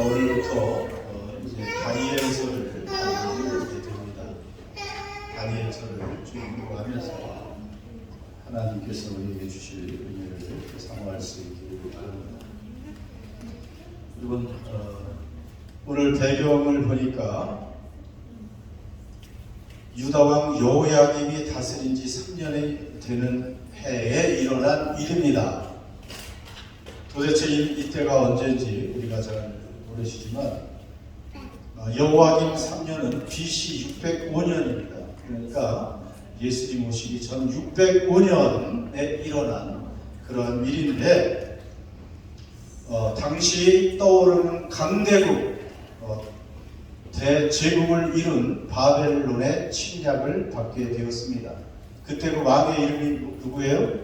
오늘부터 이제 다니엘서를 다루게 됩니다. 다니엘서를 쭉 공부하면서 하나님께서 우리에게 주실 은혜를 사모할 수 있기를 바랍니다. 여러분, 오늘 배경을 보니까 유다왕 여호야김이 다스린 지 3년이 되는 해에 일어난 일입니다. 도대체 이때가 언제인지 우리가 잘 모르시지만 여호야김 3년은 BC 605년입니다. 그러니까 예수님 오시기 전 605년에 일어난 그러한 일인데 당시 떠오르는 강대국 대제국을 이룬 바벨론의 침략을 받게 되었습니다. 그때 그 왕의 이름이 누구예요?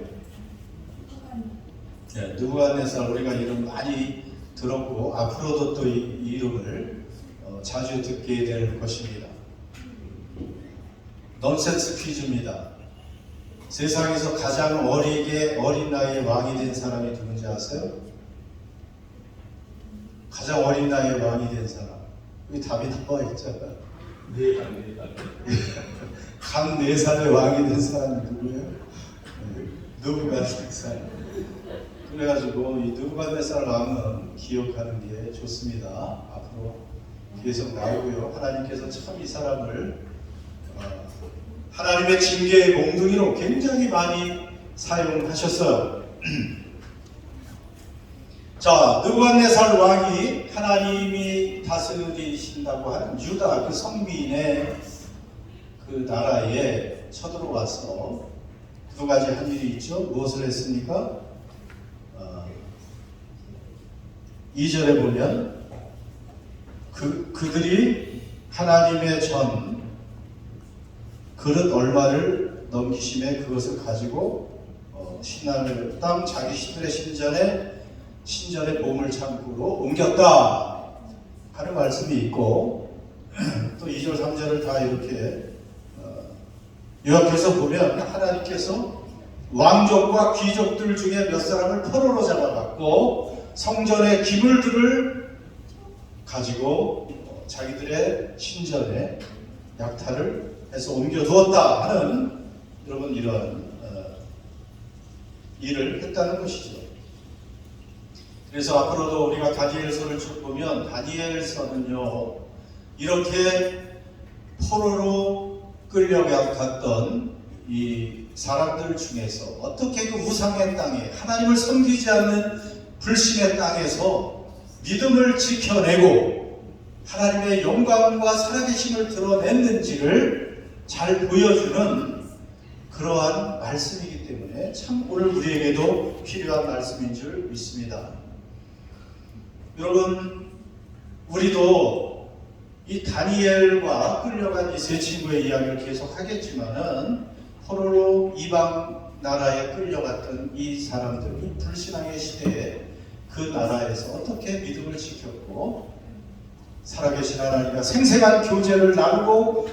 네, 느부갓네살. 우리가 이름 많이 들었고 앞으로도 또 이 이름을 자주 듣게 될 것입니다. 넌센스 퀴즈입니다. 세상에서 가장 어린 나이에 왕이 된 사람이 누군지 아세요? 가장 어린 나이에 왕이 된 사람. 여기 답이 나와 있잖아. 강 4살에 왕이 된 사람이 누구예요? 느부갓네살. 그래가지고 이 느부갓네살 왕은 기억하는 게 좋습니다. 앞으로 계속 나오고요. 하나님께서 참 이 사람을 하나님의 징계의 몽둥이로 굉장히 많이 사용하셨어요. 자, 느부갓네살 왕이 하나님이 다스리신다고 하는 유다 그 성민의 그 나라에 쳐들어와서 두 가지 한 일이 있죠. 무엇을 했습니까? 2절에 보면 그들이 하나님의 전 그릇 얼마를 넘기심에 그것을 가지고 신하를 땅 자기 신들의 신전에 보물 창고로 옮겼다 하는 말씀이 있고 또 2절 3절을 다 이렇게 요약해서 보면 하나님께서 왕족과 귀족들 중에 몇 사람을 포로로 잡아갔고 성전의 기물들을 가지고 자기들의 신전에 약탈을 해서 옮겨두었다 하는 여러분 이런 일을 했다는 것이죠. 그래서 앞으로도 우리가 다니엘서를 쭉 보면 다니엘서는요 이렇게 포로로 끌려갔던 이 사람들 중에서 어떻게 그 우상의 땅에 하나님을 섬기지 않는 불신의 땅에서 믿음을 지켜내고 하나님의 영광과 살아계심을 드러냈는지를 잘 보여주는 그러한 말씀이기 때문에 참 오늘 우리에게도 필요한 말씀인 줄 믿습니다. 여러분, 우리도 이 다니엘과 끌려간 이 세 친구의 이야기를 계속 하겠지만은 포로로 이방 나라에 끌려갔던 이 사람들, 이 불신앙의 시대에 그 나라에서 어떻게 믿음을 지켰고 살아계신 하나님과 생생한 교제를 나누고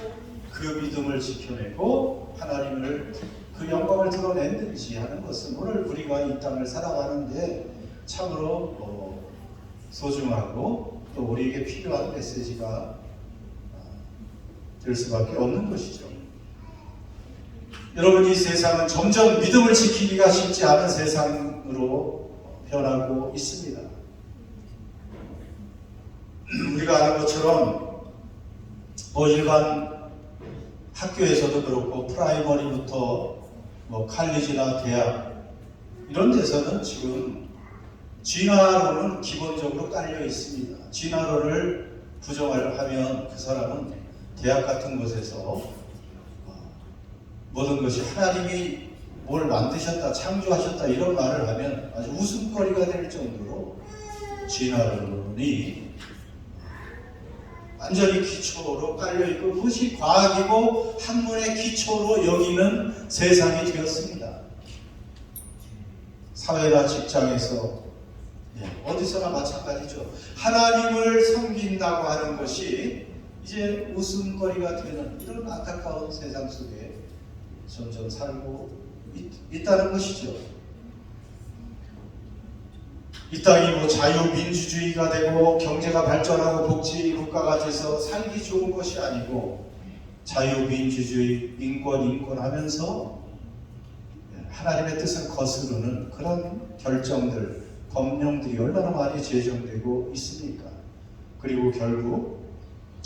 그 믿음을 지켜내고 하나님을 그 영광을 드러냈는지 하는 것은 오늘 우리가 이 땅을 살아가는데 참으로 소중하고 또 우리에게 필요한 메시지가 될 수밖에 없는 것이죠. 여러분, 이 세상은 점점 믿음을 지키기가 쉽지 않은 세상으로 변하고 있습니다. 우리가 아는 것처럼 일반 학교에서도 그렇고 프라이머리부터 칼리지나 대학 이런 데서는 지금 진화론은 기본적으로 깔려 있습니다. 진화론을 부정을 하면 그 사람은 대학 같은 곳에서 모든 것이 하나님이 뭘 만드셨다, 창조하셨다 이런 말을 하면 아주 웃음거리가 될 정도로 진화론이 완전히 기초로 깔려있고 그것이 과학이고 학문의 기초로 여기는 세상이 되었습니다. 사회나 직장에서 어디서나 마찬가지죠. 하나님을 섬긴다고 하는 것이 이제 웃음거리가 되는 이런 안타까운 세상 속에 점점 살고 있다는 것이죠. 이 땅이 뭐 자유민주주의가 되고 경제가 발전하고 복지 국가가 돼서 살기 좋은 것이 아니고 자유민주주의, 인권 하면서 하나님의 뜻을 거스르는 그런 결정들, 법령들이 얼마나 많이 제정되고 있습니까? 그리고 결국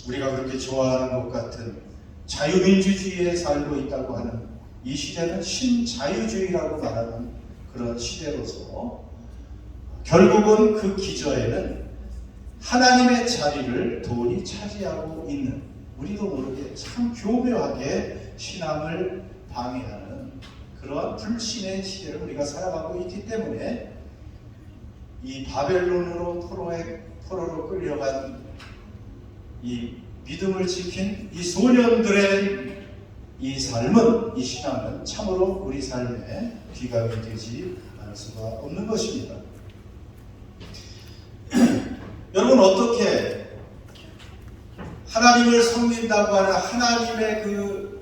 우리가 그렇게 좋아하는 것 같은 자유민주주의에 살고 있다고 하는 이 시대는 신자유주의라고 말하는 그런 시대로서 결국은 그 기저에는 하나님의 자리를 돈이 차지하고 있는, 우리도 모르게 참 교묘하게 신앙을 방해하는 그러한 불신의 시대를 우리가 살아가고 있기 때문에 이 바벨론으로 포로로 끌려간 이 믿음을 지킨 이 소년들의 이 삶은, 이 신앙은 참으로 우리 삶에 귀감이 되지 않을 수가 없는 것입니다. 여러분, 어떻게 하나님을 섬긴다고 하는 하나님의 그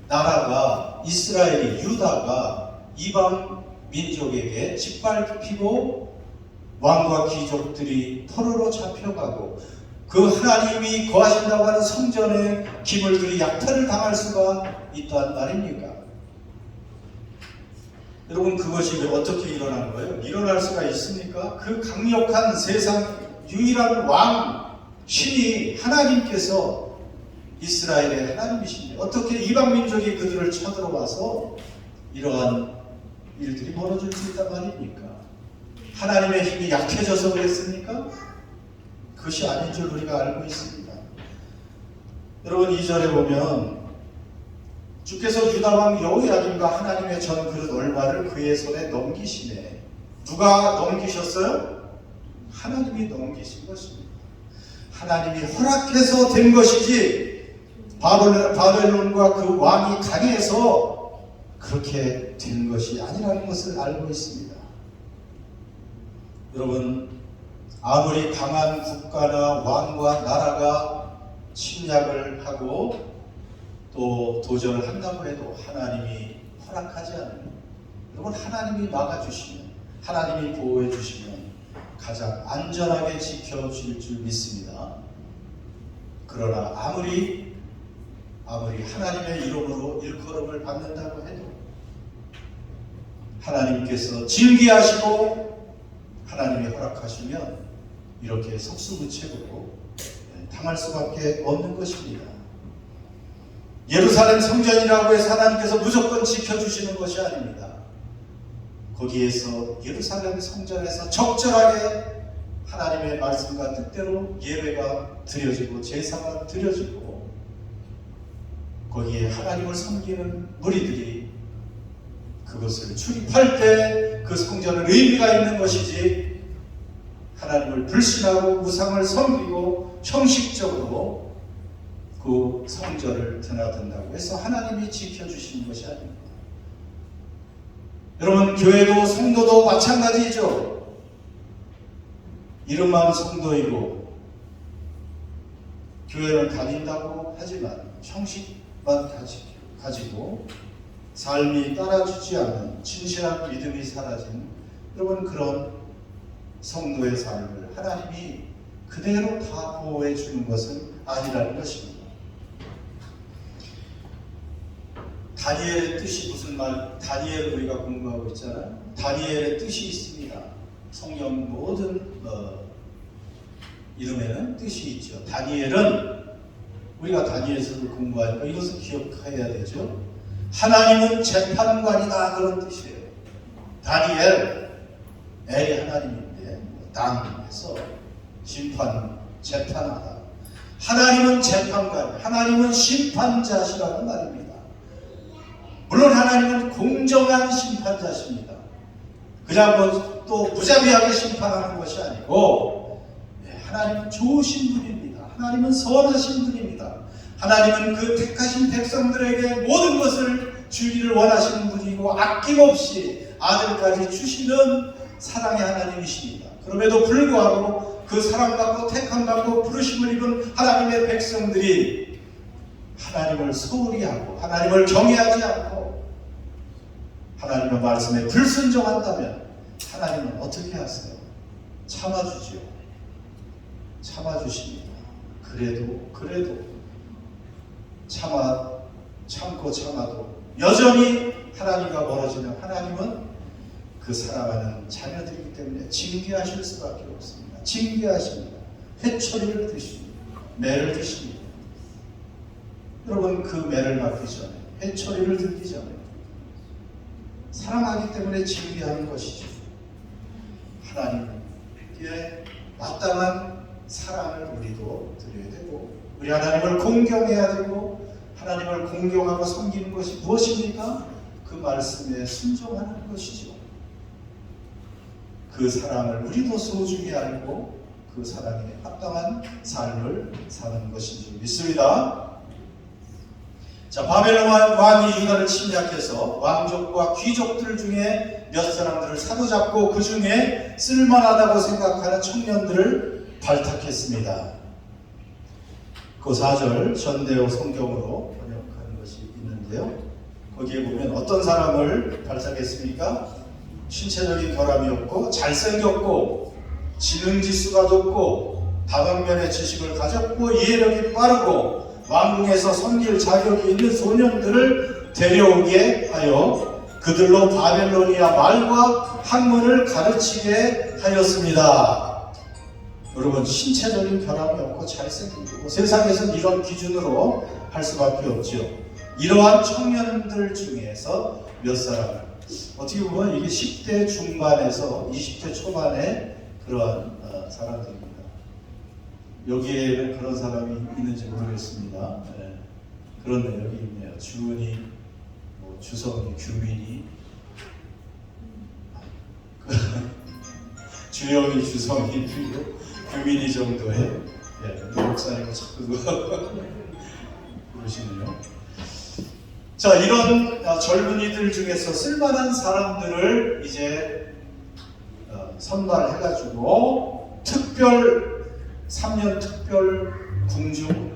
나라가, 이스라엘이, 유다가 이방 민족에게 짓밟히고 왕과 귀족들이 포로로 잡혀가고 그 하나님이 거하신다고 하는 성전의 기물들이 약탈을 당할 수가 있단 말입니까? 여러분, 그것이 어떻게 일어난 거예요? 일어날 수가 있습니까? 그 강력한 세상 유일한 왕, 신이 하나님께서 이스라엘의 하나님이신데 어떻게 이방 민족이 그들을 쳐들어와서 이러한 일들이 벌어질 수 있단 말입니까? 하나님의 힘이 약해져서 그랬습니까? 그것이 아닌 줄 우리가 알고 있습니다. 여러분, 2절에 보면 주께서 유다왕 여호야김과 하나님의 전 그릇 얼마를 그의 손에 넘기시네. 누가 넘기셨어요? 하나님이 넘기신 것입니다. 하나님이 허락해서 된 것이지 바벨론과 그 왕이 강해서 그렇게 된 것이 아니라는 것을 알고 있습니다. 여러분, 아무리 강한 국가나 왕과 나라가 침략을 하고 또 도전을 한다고 해도 하나님이 허락하지 않으면, 여러분, 하나님이 막아주시면, 하나님이 보호해 주시면 가장 안전하게 지켜질 줄 믿습니다. 그러나 아무리 하나님의 이름으로 일컬음을 받는다고 해도 하나님께서 징계하시고 하나님이 허락하시면 이렇게 속수무책으로 당할 수밖에 없는 것입니다. 예루살렘 성전이라고 해서 하나님께서 무조건 지켜주시는 것이 아닙니다. 거기에서 예루살렘 성전에서 적절하게 하나님의 말씀과 뜻대로 예배가 드려지고 제사가 드려지고 거기에 하나님을 섬기는 무리들이 그것을 출입할 때 그 성전은 의미가 있는 것이지 하나님을 불신하고 우상을 섬기고 형식적으로 그 성전을 드나든다고 해서 하나님이 지켜주시는 것이 아닙니다. 여러분, 교회도 성도도 마찬가지죠. 이름만 성도이고 교회를 다닌다고 하지만 형식만 가지고 삶이 따라주지 않는 진실한 믿음이 사라진, 여러분, 그런 성도의 삶을 하나님이 그대로 다 보호해 주는 것은 아니라는 것입니다. 다니엘의 뜻이 무슨 말? 다니엘 우리가 공부하고 있잖아요. 다니엘의 뜻이 있습니다. 성경 모든 이름에는 뜻이 있죠. 다니엘은 우리가 다니엘서를 공부하니까 이것을 기억해야 되죠. 하나님은 재판관이다, 그런 뜻이에요. 다니엘, 엘이 하나님인데 당에서 재판하다. 하나님은 재판관, 하나님은 심판자시라는 말입니다. 물론 하나님은 공정한 심판자십니다. 그냥 또 무자비하게 심판하는 것이 아니고 하나님은 좋으신 분입니다. 하나님은 선하신 분입니다. 하나님은 그 택하신 백성들에게 모든 것을 주기를 원하시는 분이고 아낌없이 아들까지 주시는 사랑의 하나님이십니다. 그럼에도 불구하고 그 사랑받고 택함받고 부르심을 입은 하나님의 백성들이 하나님을 소홀히 하고 하나님을 경외하지 않고 하나님의 말씀에 불순종한다면 하나님은 어떻게 하세요? 참아주지요. 참아주십니다. 그래도 참고 참아도 여전히 하나님과 멀어지는 하나님은 그 사랑하는 자녀들이기 때문에 징계하실 수밖에 없습니다. 징계하십니다. 회초리를 드십니다. 매를 드십니다. 여러분, 그 매를 맞기 전에, 회초리를 들기 전에 사랑하기 때문에 징계하는 것이죠. 하나님께 마땅한 사랑을 우리도 드려야 되고, 우리 하나님을 공경해야 되고, 하나님을 공경하고 섬기는 것이 무엇입니까? 그 말씀에 순종하는 것이죠. 그 사랑을 우리도 소중히 알고 그 사랑에 합당한 삶을 사는 것인 줄 믿습니다. 자, 바벨론 왕이 유다를 침략해서 왕족과 귀족들 중에 몇 사람들을 사로잡고 그 중에 쓸만하다고 생각하는 청년들을 발탁했습니다. 그 4절 전대호 성경으로 번역한 것이 있는데요. 거기에 보면 어떤 사람을 발탁했습니까? 신체적인 결함이 없고 잘생겼고 지능지수가 높고 다방면의 지식을 가졌고 이해력이 빠르고 왕궁에서 섬길 자격이 있는 소년들을 데려오게 하여 그들로 바벨로니아 말과 학문을 가르치게 하였습니다. 여러분, 신체적인 결함이 없고 잘생기고 세상에서는 이런 기준으로 할 수밖에 없죠. 이러한 청년들 중에서 몇 사람, 어떻게 보면 이게 10대 중반에서 20대 초반의 그러한 사람들입니다. 여기에는 그런 사람이 있는지 모르겠습니다. 네. 그런데 여기 있네요. 주은이, 주성이, 규민이, 주영이, 주성이, 규민이 정도의 목사님은 자꾸 그러시네요. 자, 이런 젊은이들 중에서 쓸만한 사람들을 이제 선발해가지고 3년 특별 궁중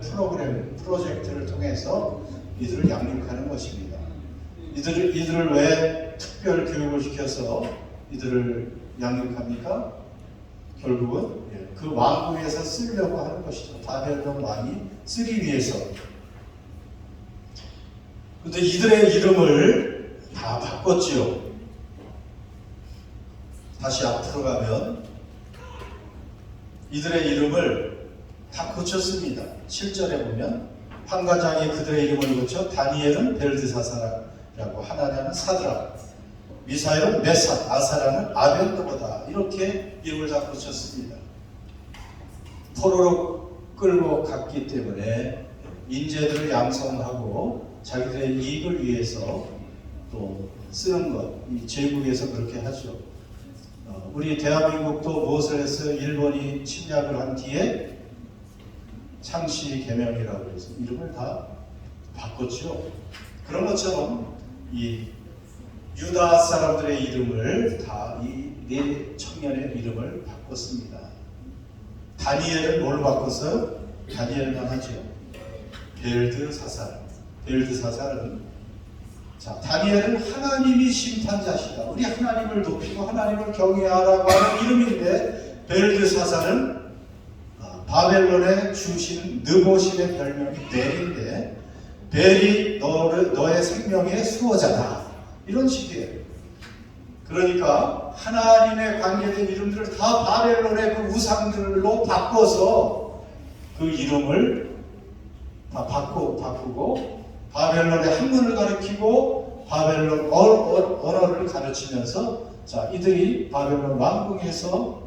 프로젝트를 통해서 이들을 양육하는 것입니다. 이들을 왜 특별 교육을 시켜서 이들을 양육합니까? 결국은 그 왕궁에서 쓰려고 하는 것이죠. 바벨론 왕이 쓰기 위해서. 그런데 이들의 이름을 다 바꿨지요. 다시 앞으로 가면 이들의 이름을 다 고쳤습니다. 7절에 보면 한 가장이 그들의 이름을 고쳐 다니엘은 벨드사사라고, 하나냐는 사드락, 미사엘은 메삭, 아사라는 아벤노고다, 이렇게 이름을 다 고쳤습니다. 포로로 끌고 갔기 때문에 인재들을 양성하고 자기들의 이익을 위해서 또 쓰는 것, 이 제국에서 그렇게 하죠. 우리 대한민국도 무엇을 했어요? 일본이 침략을 한 뒤에 창씨 개명이라고 해서 이름을 다 바꿨죠. 그런 것처럼 이 유다 사람들의 이름을 다 이 네 청년의 이름을 바꿨습니다. 다니엘은 뭘로 바꿨어요? 다니엘만 하죠. 벨드사살. 벨드사살은, 자, 다니엘은 하나님이 심판자시다, 우리 하나님을 높이고 하나님을 경외하라고 하는 이름인데, 벨드사살은 바벨론에 주신 느보실의 별명이 벨인데, 벨이 너의 생명의 수호자다, 이런 식이에요. 그러니까 하나님에 관계된 이름들을 다 바벨론의 그 우상들로 바꿔서 그 이름을 다 바꾸고 바벨론의 학문을 가르치고 바벨론 언어를 가르치면서, 자, 이들이 바벨론 왕궁에서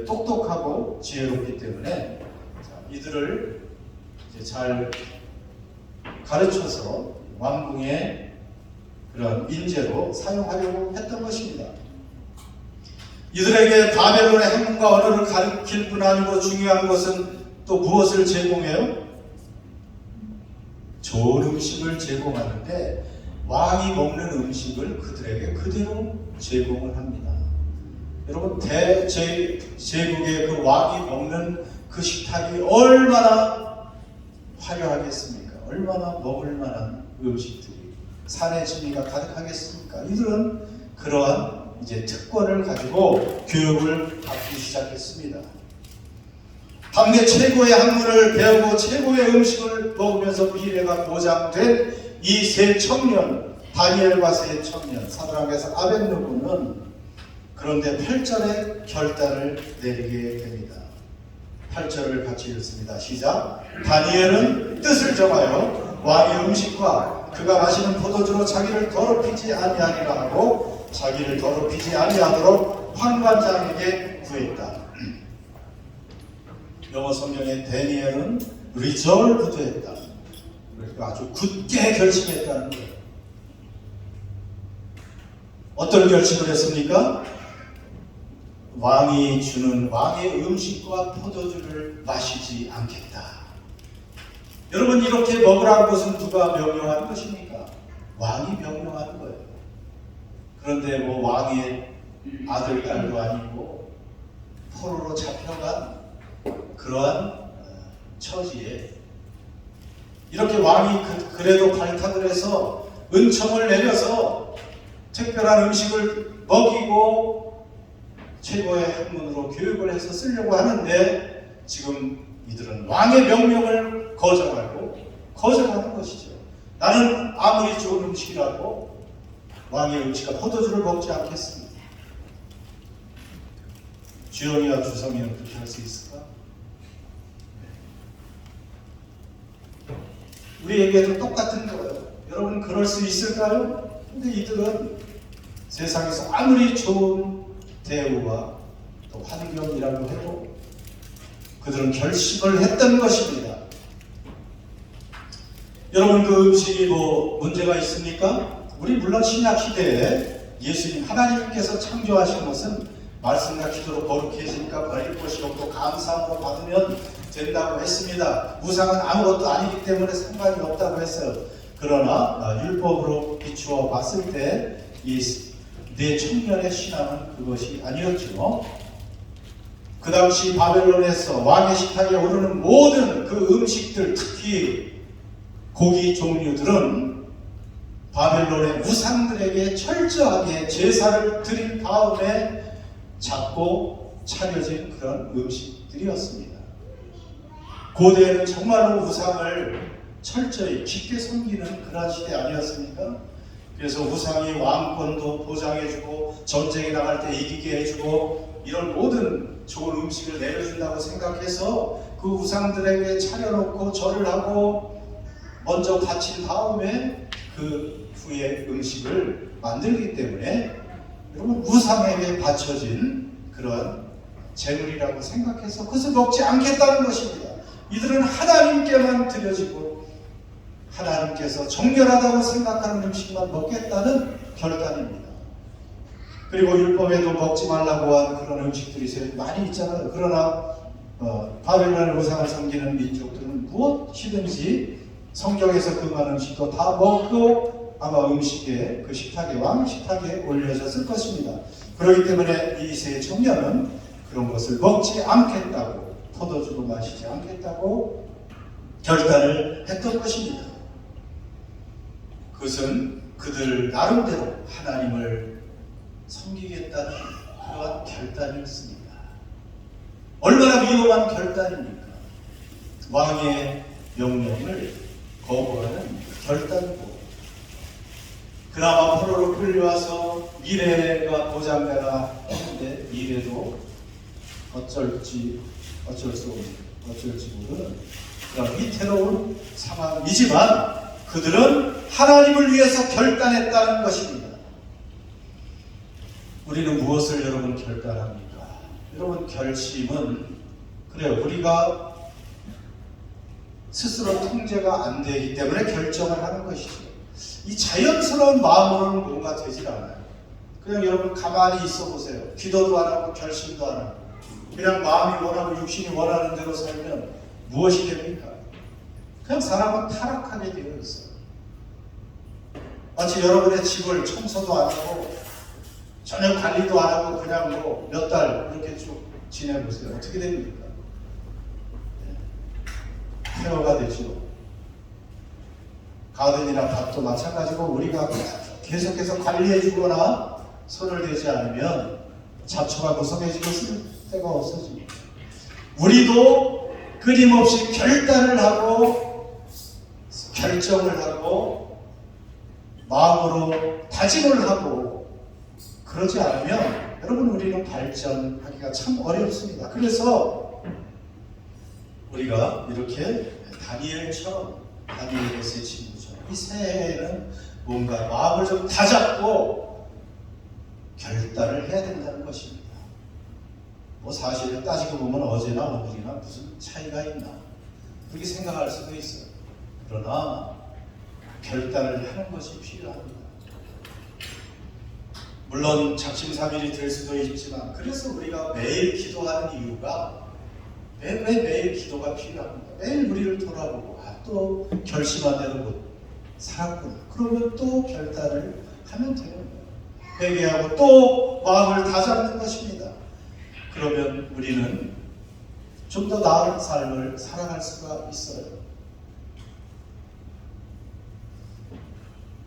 똑똑하고 지혜롭기 때문에, 자, 이들을 이제 잘 가르쳐서 왕궁의 그런 인재로 사용하려고 했던 것입니다. 이들에게 바벨론의 학문과 언어를 가르칠 뿐 아니고 중요한 것은 또 무엇을 제공해요? 좋은 음식을 제공하는데, 왕이 먹는 음식을 그들에게 그대로 제공을 합니다. 여러분, 제국의 그 왕이 먹는 그 식탁이 얼마나 화려하겠습니까? 얼마나 먹을 만한 음식들이, 산의 진미가 가득하겠습니까? 이들은 그러한 이제 특권을 가지고 교육을 받기 시작했습니다. 당대 최고의 학문을 배우고 최고의 음식을 먹으면서 미래가 보장된 이 세 청년, 다니엘과 세 청년, 사드락에서 아벳느고는 그런데 8절에 결단을 내리게 됩니다. 8절을 같이 읽습니다. 시작. 다니엘은 뜻을 정하여 왕의 음식과 그가 마시는 포도주로 자기를 더럽히지 아니하리라 하고 자기를 더럽히지 아니하도록 환관장에게 구했다. 영어 성경에 다니엘은 resolved 했다. 그러니까 아주 굳게 결심했다는 거예요. 어떤 결심을 했습니까? 왕이 주는 왕의 음식과 포도주를 마시지 않겠다. 여러분, 이렇게 먹으라는 것은 누가 명령한 것입니까? 왕이 명령한 거예요. 그런데 뭐 왕의 아들, 딸도 아니고 포로로 잡혀간 그러한 처지에 이렇게 왕이 그래도 발탁을 해서 은총을 내려서 특별한 음식을 먹이고 최고의 학문으로 교육을 해서 쓰려고 하는데 지금 이들은 왕의 명령을 거절하는 것이죠. 나는 아무리 좋은 음식이라도 왕의 음식과 포도주를 먹지 않겠습니다. 주영이와 주성이는 그렇게 할 수 있을까? 우리에게도 똑같은 거예요. 여러분, 그럴 수 있을까요? 근데 이들은 세상에서 아무리 좋은 대우와 또 환경이라고 해도 그들은 결심을 했던 것입니다. 여러분, 그 음식이 뭐 문제가 있습니까? 우리 물론 신약 시대에 예수님 하나님께서 창조하신 것은 말씀과 기도로 거룩해지니까 버릴 것이 없고 감사함으로 받으면 된다고 했습니다. 우상은 아무것도 아니기 때문에 상관이 없다고 했어요. 그러나 율법으로 비추어 봤을 때 이 네 청년의 신앙은 그것이 아니었죠. 그 당시 바벨론에서 왕의 식탁에 오르는 모든 그 음식들, 특히 고기 종류들은 바벨론의 우상들에게 철저하게 제사를 드린 다음에 잡고 차려진 그런 음식들이었습니다. 고대에는 정말로 우상을 철저히 깊게 섬기는 그런 시대 아니었습니까? 그래서 우상이 왕권도 보장해주고 전쟁에 나갈 때 이기게 해주고 이런 모든 좋은 음식을 내려준다고 생각해서 그 우상들에게 차려놓고 절을 하고 먼저 바친 다음에 그 후에 음식을 만들기 때문에 여러분, 우상에게 바쳐진 그런 재물이라고 생각해서 그것을 먹지 않겠다는 것입니다. 이들은 하나님께만 드려지고 하나님께서 정결하다고 생각하는 음식만 먹겠다는 결단입니다. 그리고 율법에도 먹지 말라고 한 그런 음식들이 많이 있잖아요. 그러나 바벨론의 우상을 섬기는 민족들은 무엇이든지 성경에서 금한 음식도 다 먹고 아마 음식에 그 식탁에 왕 식탁에 올려졌을 것입니다. 그렇기 때문에 이 세 청년은 그런 것을 먹지 않겠다고, 포도주도 마시지 않겠다고 결단을 했던 것입니다. 그것은 그들 나름대로 하나님을 섬기겠다는 그러한 결단이었습니다. 얼마나 위험한 결단입니까? 왕의 명령을 거부하는 결단이고, 그나마 포로로 끌려와서 미래가 보장되나 했는데 미래도 어쩔지 모르는 그런 위태로운 상황이지만 그들은 하나님을 위해서 결단했다는 것입니다. 우리는 무엇을 여러분 결단합니까? 여러분, 결심은 그래요. 우리가 스스로 통제가 안 되기 때문에 결정을 하는 것이죠. 이 자연스러운 마음으로는 뭔가 되질 않아요. 그냥 여러분 가만히 있어 보세요. 기도도 안 하고 결심도 안 하고 그냥 마음이 원하고 육신이 원하는 대로 살면 무엇이 됩니까? 그냥 사람은 타락하게 되어 있어요. 마치 여러분의 집을 청소도 안 하고 전혀 관리도 안 하고 그냥 뭐 몇 달 이렇게 쭉 지내보세요. 어떻게 됩니까? 폐허가 되죠. 가든이나 밭도 마찬가지고 우리가 계속해서 관리해 주거나 손을 대지 않으면 잡초가 구석해지고 때가 없어집니다. 우리도 끊임없이 결단을 하고 결정을 하고 마음으로 다짐을 하고 그러지 않으면 여러분 우리는 발전하기가 참 어렵습니다. 그래서 우리가 이렇게 다니엘처럼 다니엘의 세 친구처럼 이 새해에는 뭔가 마음을 좀 다잡고 결단을 해야 된다는 것입니다. 뭐 사실을 따지고 보면 어제나 오늘이나 무슨 차이가 있나 그렇게 생각할 수도 있어요. 그러나 결단을 하는 것이 필요합니다. 물론 작심삼일이 될 수도 있지만 그래서 우리가 매일 기도하는 이유가 왜 매일 기도가 필요합니다. 매일 우리를 돌아보고 또 결심한 대로 못 살았구나. 그러면 또 결단을 하면 되는 거예요. 회개하고 또 마음을 다잡는 것입니다. 그러면 우리는 좀 더 나은 삶을 살아갈 수가 있어요.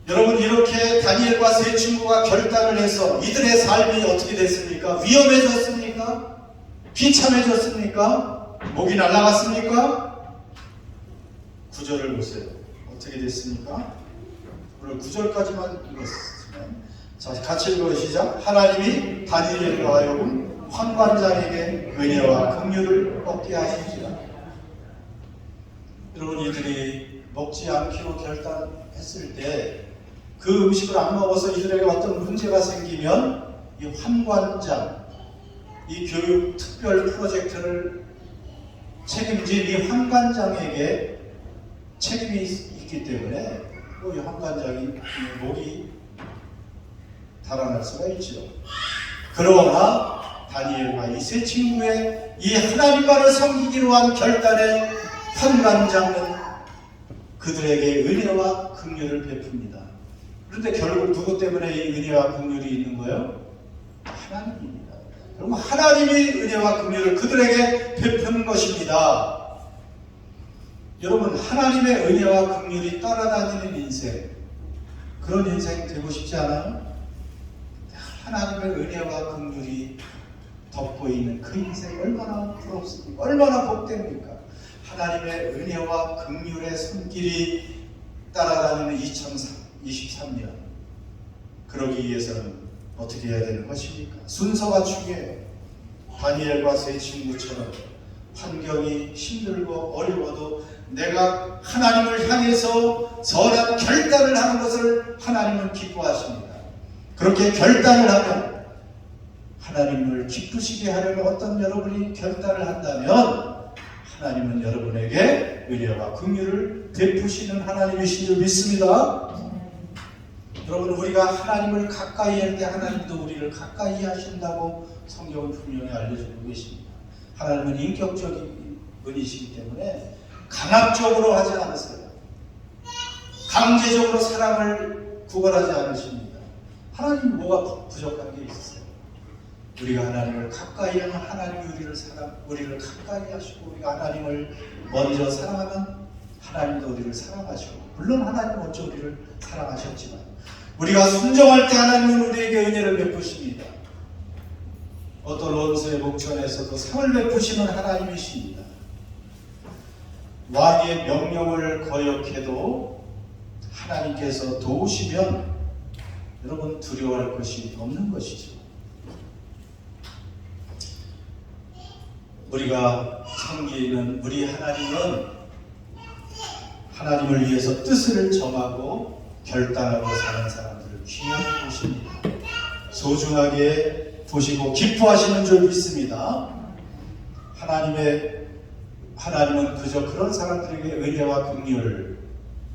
여러분 이렇게 다니엘과 세 친구가 결단을 해서 이들의 삶이 어떻게 됐습니까? 위험해졌습니까? 비참해졌습니까? 목이 날아갔습니까? 9절을 보세요. 어떻게 됐습니까? 오늘 9절까지만 읽었으면 자 같이 읽어 시작. 하나님이 다니엘과 하여금 환관장에게 은혜와 긍휼을 얻게 하시니라. 여러분 이들이 먹지 않기로 결단했을 때 그 음식을 안 먹어서 이들에게 어떤 문제가 생기면 이 환관장, 이 교육 특별 프로젝트를 책임진 이 환관장에게 책임이 있기 때문에 이 환관장이 목이 달아날 수가 있죠. 그러나 다니엘과 이 세 친구의 이 하나님만을 섬기기로 한 결단의 환관장은 그들에게 은혜와 긍휼을 베풉니다. 그런데 결국 누구 때문에 이 은혜와 긍휼이 있는 거예요? 하나님입니다. 그럼 하나님이 은혜와 긍휼을 그들에게 베푸는 것입니다. 여러분 하나님의 은혜와 긍휼이 따라다니는 인생 그런 인생 되고 싶지 않아요? 하나님의 은혜와 긍휼이 덮고 있는 그 인생 얼마나 부럽습니까? 얼마나 복됩니까? 하나님의 은혜와 긍휼의 손길이 따라다니는 2023년 그러기 위해서는 어떻게 해야 되는 것입니까? 순서가 중요해요. 다니엘과 세 친구처럼 환경이 힘들고 어려워도 내가 하나님을 향해서 선한 결단을 하는 것을 하나님은 기뻐하십니다. 그렇게 결단을 하면 하나님을 기쁘시게 하려는 어떤 여러분이 결단을 한다면 하나님은 여러분에게 은혜와 긍휼을 베푸시는 하나님이신 줄 믿습니다. 여러분 우리가 하나님을 가까이 할 때 하나님도 우리를 가까이 하신다고 성경은 분명히 알려주고 계십니다. 하나님은 인격적인 분이시기 때문에 강압적으로 하지 않으세요. 강제적으로 사람을 구걸하지 않으십니다. 하나님 뭐가 부족한 게 있으세요? 우리가 하나님을 가까이 하면 하나님이 우리를 가까이 하시고 우리가 하나님을 먼저 사랑하면 하나님도 우리를 사랑하시고 물론 하나님 먼저 우리를 사랑하셨지만 우리가 순종할 때 하나님은 우리에게 은혜를 베푸십니다. 어떤 원수의 목전에서도 상을 베푸시는 하나님이십니다. 왕의 명령을 거역해도 하나님께서 도우시면 여러분 두려워할 것이 없는 것이죠. 우리가 섬기는 우리 하나님은 하나님을 위해서 뜻을 정하고 결단하고 사는 사람들을 귀하게 보십니다. 소중하게 보시고 기뻐하시는 줄 믿습니다. 하나님은 그저 그런 사람들에게 은혜와 긍휼을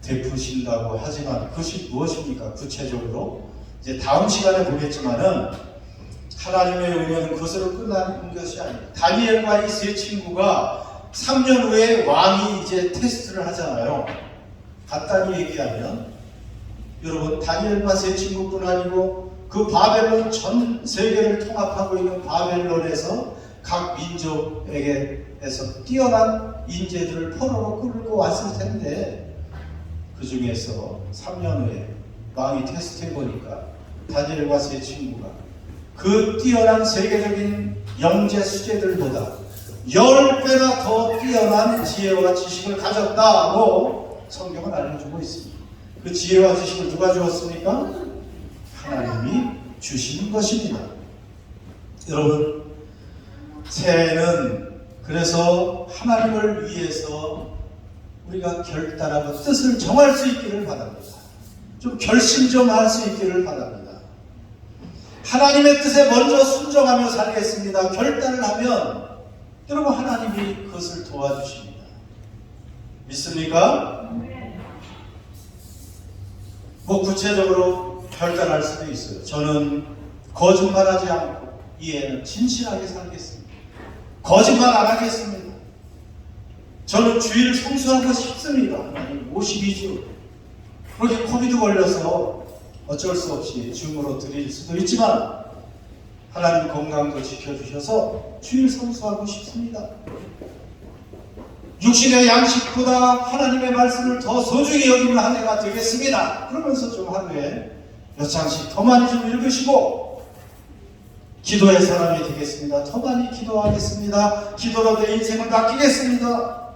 베푸신다고 하지만 그것이 무엇입니까? 구체적으로 이제 다음 시간에 보겠지만은 하나님의 은혜는 그것으로 끝나는 것이 아닙니다. 다니엘과 이 세 친구가 3년 후에 왕이 이제 테스트를 하잖아요. 간단히 얘기하면 여러분 다니엘과 세 친구뿐 아니고 그 바벨론 전 세계를 통합하고 있는 바벨론에서 각 민족에게서 뛰어난 인재들을 포로로 끌고 왔을 텐데 그 중에서 3년 후에 왕이 테스트해 보니까 다니엘과 세 친구가 그 뛰어난 세계적인 영재 수재들보다 10배나 더 뛰어난 지혜와 지식을 가졌다고 성경은 알려주고 있습니다. 그 지혜와 지식을 누가 주었습니까? 하나님이 주신 것입니다. 여러분, 새해는 그래서 하나님을 위해서 우리가 결단하고 뜻을 정할 수 있기를 바랍니다. 좀 결심 좀 할 수 있기를 바랍니다. 하나님의 뜻에 먼저 순종하며 살겠습니다. 결단을 하면 여러분, 하나님이 그것을 도와주십니다. 믿습니까? 뭐 구체적으로 결단할 수도 있어요. 저는 거짓말하지 않고 이 해는 진실하게 살겠습니다. 거짓말 안 하겠습니다. 저는 주일 성수하고 싶습니다. 52주. 그렇게 코비드 걸려서 어쩔 수 없이 줌으로 드릴 수도 있지만 하나님 건강도 지켜주셔서 주일 성수하고 싶습니다. 육신의 양식보다 하나님의 말씀을 더 소중히 여기는 한 해가 되겠습니다. 그러면서 좀 하루에 몇 장씩 더 많이 좀 읽으시고 기도의 사람이 되겠습니다. 더 많이 기도하겠습니다. 기도로 내 인생을 맡기겠습니다.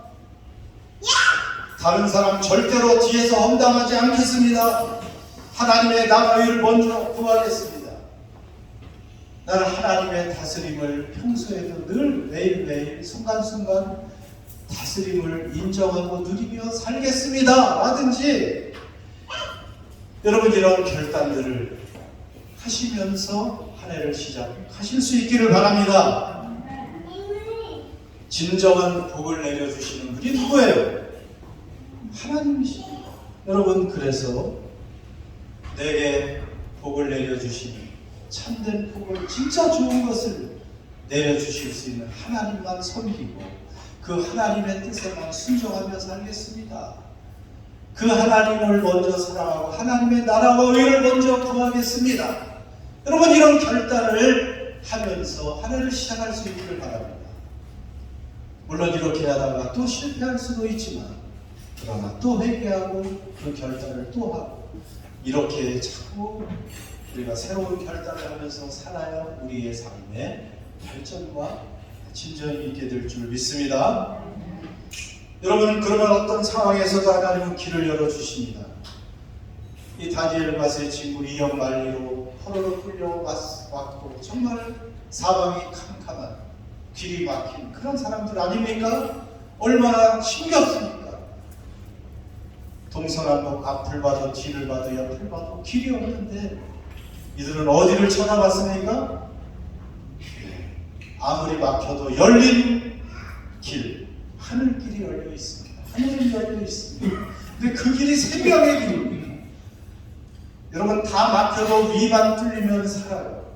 다른 사람 절대로 뒤에서 험담하지 않겠습니다. 하나님의 나라를 먼저 구하겠습니다. 나는 하나님의 다스림을 평소에도 늘 매일매일 순간순간 다스림을 인정하고 누리며 살겠습니다. 라든지 여러분 이런 결단들을 하시면서 한 해를 시작하실 수 있기를 바랍니다. 진정한 복을 내려주시는 분이 누구예요? 하나님이십니다. 여러분, 그래서 내게 복을 내려주시는 참된 복을 진짜 좋은 것을 내려주실 수 있는 하나님만 섬기고 그 하나님의 뜻에만 순종하며 살겠습니다. 그 하나님을 먼저 사랑하고 하나님의 나라와 의를 먼저 구하겠습니다. 여러분, 이런 결단을 하면서 한 해를 시작할 수 있기를 바랍니다. 물론 이렇게 하다가 또 실패할 수도 있지만 그러나 또 회개하고 그 결단을 또 하고 이렇게 자꾸 우리가 새로운 결단을 하면서 살아야 우리의 삶에 발전과 진전이 있게 될 줄 믿습니다. 여러분, 그러면 어떤 상황에서도 하나님은 길을 열어주십니다. 이 다니엘과 세 친구 이역 만리로 포로로 끌려왔고 정말 사방이 캄캄한 길이 막힌 그런 사람들 아닙니까? 얼마나 힘겹습니까? 동서남북 앞을 봐도 뒤를 봐도 옆을 봐도 길이 없는데 이들은 어디를 쳐다봤습니까? 아무리 막혀도 열린 길, 하늘길이 열려 있습니다. 하늘이 열려 있습니다. 근데 그 길이 생명의 길입니다. 여러분, 다 막혀도 위만 뚫리면 살아요.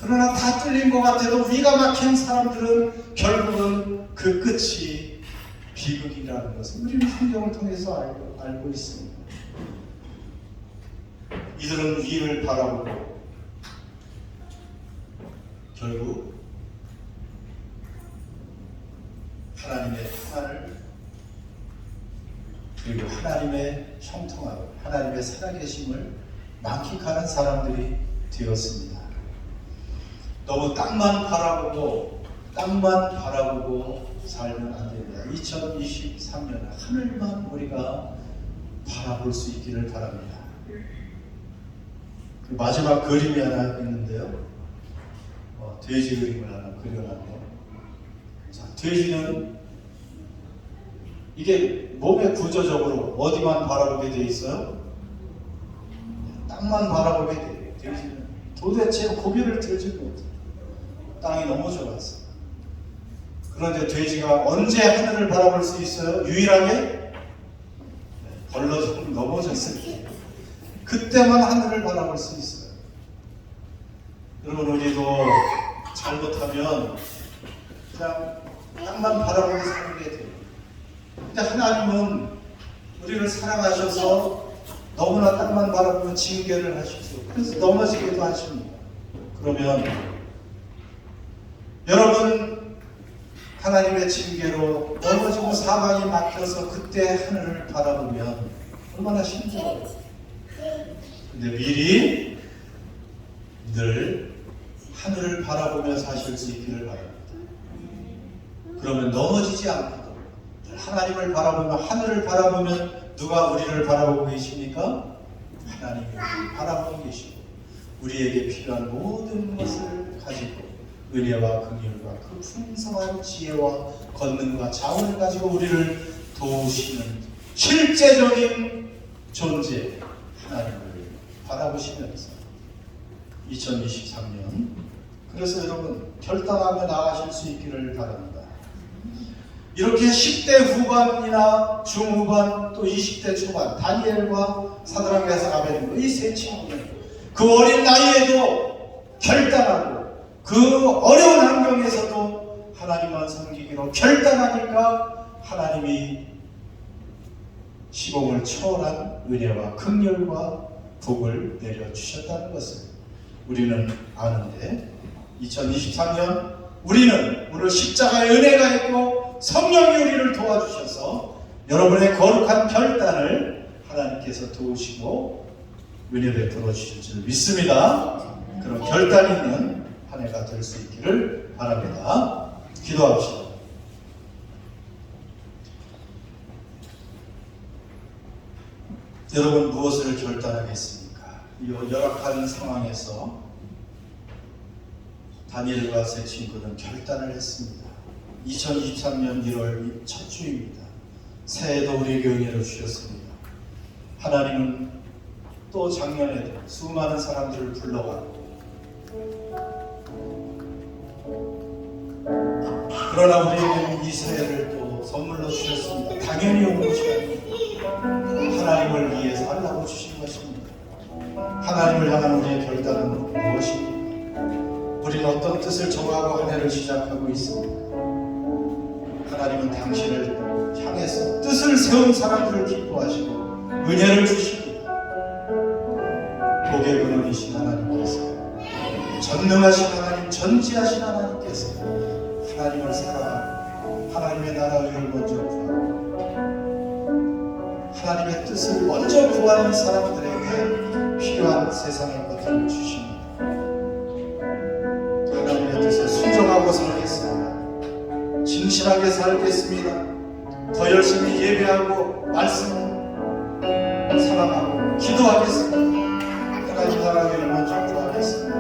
그러나 다 뚫린 것 같아도 위가 막힌 사람들은 결국은 그 끝이 비극이라는 것을 우리는 성경을 통해서 알고 있습니다. 이들은 위를 바라보고 결국 하나님의 평안을 그리고 하나님의 형통함을 하나님의 살아계심을 만끽하는 사람들이 되었습니다. 너무 땅만 바라보고 살면 안 됩니다. 2023년 하늘만 우리가 바라볼 수 있기를 바랍니다. 그 마지막 그림이 하나 있는데요. 돼지 그림을 하나 그려놨네요. 자, 돼지는 이게 몸의 구조적으로 어디만 바라보게 돼 있어요? 땅만 바라보게 돼요. 돼지는 도대체 고개를 들지 못해요. 땅이 너무 좋았어요. 그런데 돼지가 언제 하늘을 바라볼 수 있어요? 유일하게 벌러서 넘어졌을 때 그때만 하늘을 바라볼 수 있어요. 여러분, 우리도 잘못하면 그냥 땅만 바라보고 살게 돼요. 근데 하나님은 우리를 사랑하셔서 너무나 땅만 바라보면 징계를 하시죠. 그래서 넘어지기도 하십니다. 그러면 여러분, 하나님의 징계로 넘어지고 사방이 막혀서 그때 하늘을 바라보면 얼마나 힘들어요. 근데 미리 늘 하늘을 바라보며 사실 수 있기를 바랍니다. 그러면 넘어지지 않고 하나님을 바라보며, 하늘을 바라보면 누가 우리를 바라보고 계십니까? 하나님이 우리를 바라보고 계시고 우리에게 필요한 모든 것을 가지고 은혜와 긍휼과 그 풍성한 지혜와 권능과 자원을 가지고 우리를 도우시는 실제적인 존재 하나님을 바라보시면서 2023년 그래서 여러분 결단하며 나아가실 수 있기를 바랍니다. 이렇게 10대 후반이나 중후반 또 20대 초반 다니엘과 사드락 메삭 아베드nego 이 세 친구는 그 어린 나이에도 결단하고 그 어려운 환경에서도 하나님만 섬기기로 결단하니까 하나님이 시공을 초월한 은혜와 긍휼과 복을 내려주셨다는 것을 우리는 아는데 2023년 우리는 오늘 십자가의 은혜가 있고 성령이 우리를 도와주셔서 여러분의 거룩한 결단을 하나님께서 도우시고 은혜 베풀어 주실 줄 믿습니다. 그런 결단 있는 한 해가 될 수 있기를 바랍니다. 기도합시다. 여러분 무엇을 결단하겠습니까? 이 열악한 상황에서 다니엘과 세 친구는 결단을 했습니다. 2023년 1월 첫 주입니다. 새해도 우리에게 은혜를 주셨습니다. 하나님은 또 작년에도 수많은 사람들을 불러가고 그러나 우리에게는 이 새해를 또 선물로 주셨습니다. 당연히 오는 것이 아닙니다. 하나님을 위해 살라고 주신 것입니다. 하나님을 향한 우리의 결단은 무엇입니까? 우리는 어떤 뜻을 정하고 한 해를 시작하고 있습니까? 하나님은 당신을 향해서 뜻을 세운 사람들을 기뻐하시고 은혜를 주십니다. 복의 근원이신 하나님께서, 전능하신 하나님, 전지하신 하나님께서 하나님을 사랑하고 하나님의 나라 의를 먼저 구하고 하나님의 뜻을 먼저 구하는 사람들에게 필요한 세상의 것들을 주십니다. 하나님의 뜻에 순종하고 살겠습니다. 진실하게 살겠습니다. 더 열심히 예배하고 말씀 사랑하고 기도하겠습니다. 하나님 나라를 먼저 구하겠습니다.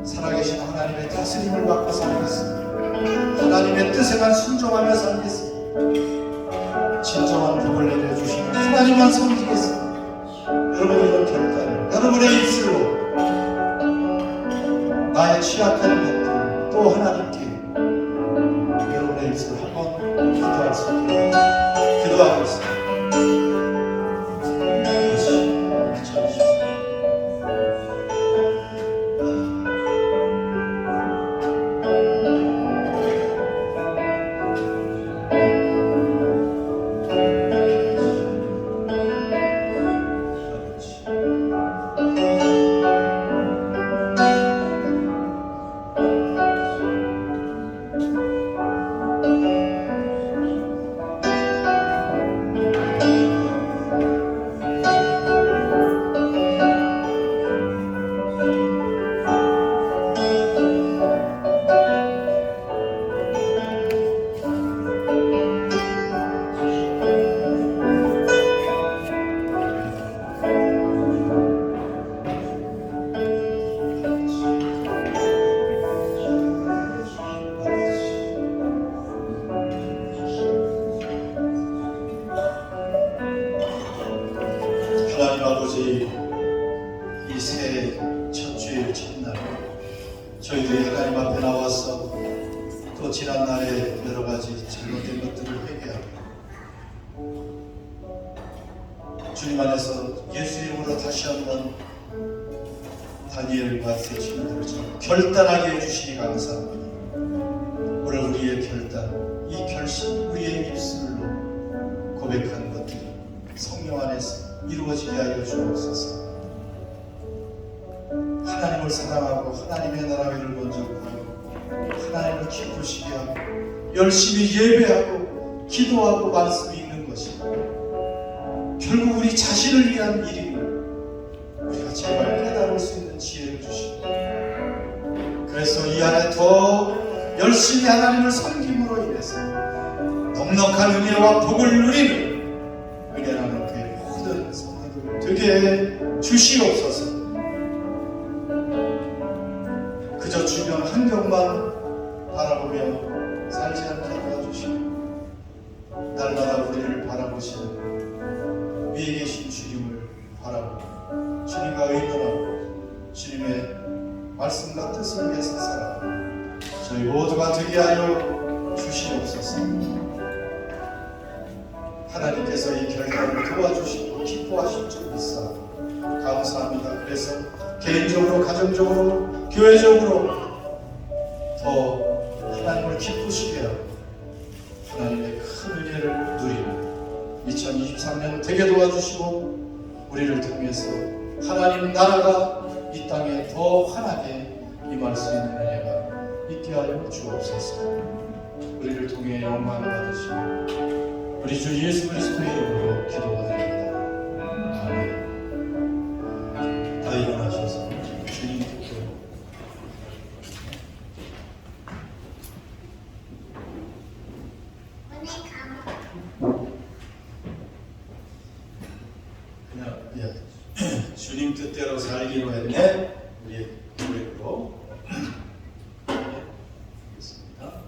살아계신 하나님의 다스림을 받고 살겠습니다. 하나님의 뜻에만 순종하며 살겠습니다. 진정한 복을 내려주시는 하나님만 섬기겠습니다. 여러분 이런 결단을 여러분의 입술로 나의 취약한 것들 또 하나님께 여러분의 입술로 한번 기도할 수 있게 기도하겠습니다. 하나님 아버지, 이 새해 첫 주일 첫날 저희들이 하나님 앞에 나와서 또 지난날의 여러 가지 잘못된 것들을 회개하고 주님 안에서 예수 이름으로 다시 한번 다니엘과 세 친구들을 결단하게 해주시니 감사합니다. 오늘 우리의 결단, 이 결심, 우리의 입술로 고백하는 것들이 성령 안에서 이루어지게 하여 주옵소서. 하나님을 사랑하고 하나님의 나라를 먼저 구하고 하나님을 기쁘시게 하고 열심히 예배하고 기도하고 말씀이 있는 것이 결국 우리 자신을 위한 일임을 우리가 제발 깨달을 수 있는 지혜를 그래서 이 안에 더 열심히 하나님을 섬김으로 인해서 넉넉한 은혜와 복을 누리는 은혜 나는 교회 모든 성도들 되게 주시옵소서. 그저 주변 환경만 바라보며 살지 않게 도와주시고 날마다 우리를 바라보시는 위에 계신 주님을 바라보고 주님과 의논하고 주님의 말씀과 뜻을 위해서 살아가는 저희 모두가 되게 하여 주시옵소서. 하나님께서 이 결단을 도와주시고 기뻐하실 줄 믿사 감사합니다. 그래서 개인적으로, 가정적으로, 교회적으로 더 하나님을 기쁘시게 하고 하나님의 큰 은혜를 누리는 2023년 되게 도와주시고 우리를 통해서 하나님 나라가 이 땅에 더 환하게 임할 수 있는 은혜가 있게 하여 주옵소서. 우리를 통해 영광을 받으시고 우리 주 예수 그리스도의 이름으로 기도드립니다. 아멘. 다 일어나셔서 주님께 그냥 주님 뜻대로 살기로 했네. 우리 고백으로 하겠습니다.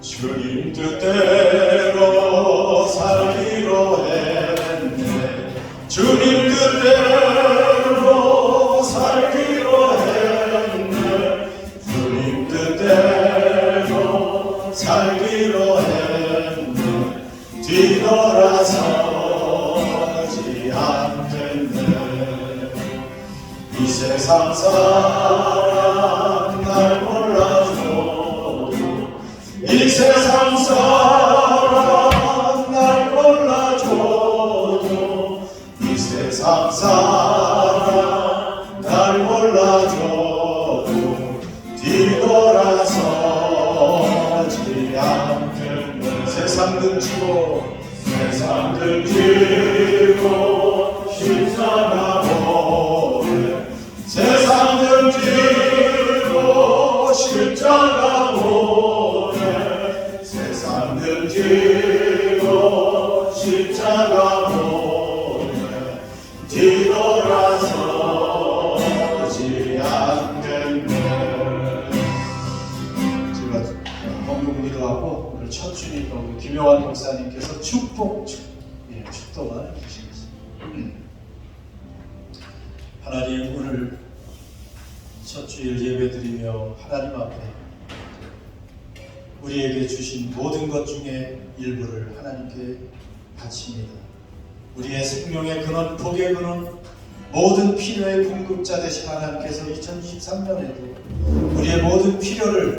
주님 뜻대로 살기로 했네. 주님 뜻대로 살기로 했네. 주님 뜻대로 살기로 했네. 뒤돌아서지 않겠네. 이 세상 사람 날 몰라줘도 이 세상 사람 날 몰라줘도 이 세상 사람 날 몰라줘도 뒤돌아서지 않겠네. 세상 등지고 십자가 보내. 세상 등지고 십자가 보내. 세상 등지고 십자가 보내. 뒤돌아서지 않겠네. 제가 헌금기도하고 오늘 첫 주니까 우리 김영환 목사님께서 축도만 해주시겠습니다. 하나님, 오늘 첫 주일 예배드리며 하나님 앞에 우리에게 주신 모든 것 중에 일부를 하나님께 바칩니다. 우리의 생명의 근원, 복의 근원, 모든 필요의 공급자 되신 하나님께서 2023년에도 우리의 모든 필요를